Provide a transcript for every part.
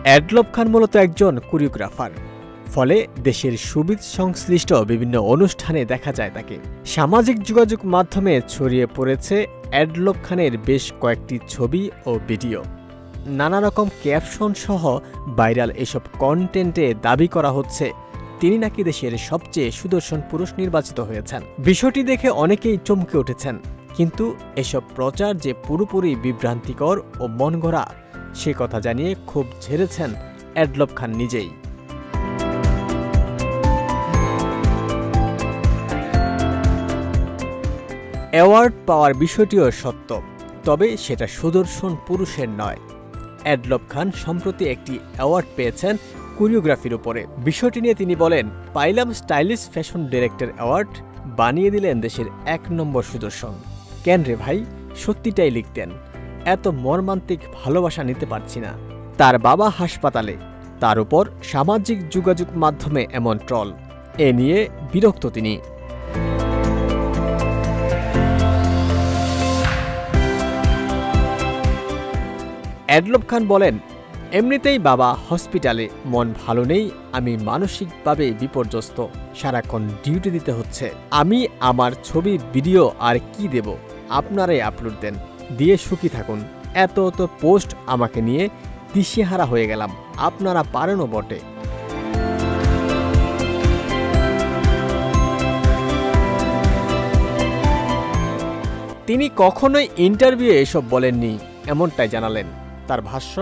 অ্যাডলব খান মূলত একজন কোরিওগ্রাফার, ফলে দেশের সঙ্গীত সংশ্লিষ্ট বিভিন্ন অনুষ্ঠানে দেখা যায় তাকে। সামাজিক যোগাযোগ মাধ্যমে ছড়িয়ে পড়েছে অ্যাডলব খানের বেশ কয়েকটি ছবি ও ভিডিও। নানা রকম ক্যাপশন সহ ভাইরাল এসব কন্টেন্টে দাবি করা হচ্ছে তিনি নাকি দেশের সবচেয়ে সুদর্শন পুরুষ নির্বাচিত হয়েছেন। বিষয়টি দেখে অনেকেই চমকে উঠেছেন, কিন্তু এসব প্রচার যে পুরোপুরি বিভ্রান্তিকর ও মনগড়া সে কথা জানিয়ে খুব ঝেড়েছেন অ্যাডলব খান নিজেই। অ্যাওয়ার্ড পাওয়ার বিষয়টিও সত্য, তবে সেটা সুদর্শন পুরুষের নয়। অ্যাডলব খান সম্প্রতি একটি অ্যাওয়ার্ড পেয়েছেন কোরিওগ্রাফির উপরে। বিষয়টি নিয়ে তিনি বলেন, পাইলাম স্টাইলিশ ফ্যাশন ডিরেক্টর অ্যাওয়ার্ড, বানিয়ে দিলেন দেশের ১ নম্বর সুদর্শন। কেন রে ভাই, সত্যিটাই লিখতেন। এত মর্মান্তিক ভালোবাসা নিতে পারছি না। তার বাবা হাসপাতালে, তার উপর সামাজিক যোগাযোগ মাধ্যমে এমন ট্রল, এ নিয়ে বিরক্ত তিনি। অ্যাডলব খান বলেন, এমনিতেই বাবা হসপিটালে, মন ভালো নেই, আমি মানসিকভাবে বিপর্যস্ত, সারাক্ষণ ডিউটি দিতে হচ্ছে। আমি আমার ছবি ভিডিও আর কি দেব, আপনারাই আপলোড দেন, দিয়ে সুখী থাকুন। এত পোস্ট আমাকে নিয়ে দিশেহারা হয়ে গেলাম, আপনারা পারেনও বটে। তিনি কখনোই ইন্টারভিউ এসব বলেননি, এমনটাই জানালেন। তার ভাষ্য,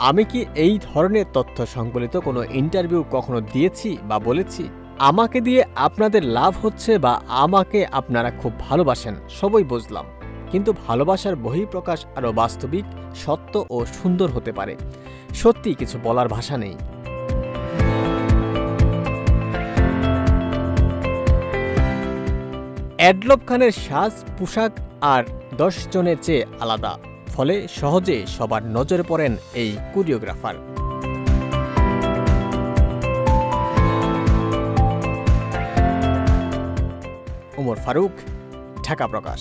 আমি কি এই ধরনের তথ্য সংবলিত কোনো ইন্টারভিউ কখনো দিয়েছি বা বলেছি? আমাকে দিয়ে আপনাদের লাভ হচ্ছে বা আমাকে আপনারা খুব ভালোবাসেন, সবই বুঝলাম, কিন্তু ভালোবাসার বহিঃপ্রকাশ আরও বাস্তবিক, সত্য ও সুন্দর হতে পারে। সত্যি কিছু বলার ভাষা নেই। অ্যাডলব খানের সাজ পোশাক আর 10 জনের চেয়ে আলাদা, ফলে সহজে সবার নজরে পড়েন এই কোরিওগ্রাফার। ওমর ফারুক, ঢাকা প্রকাশ।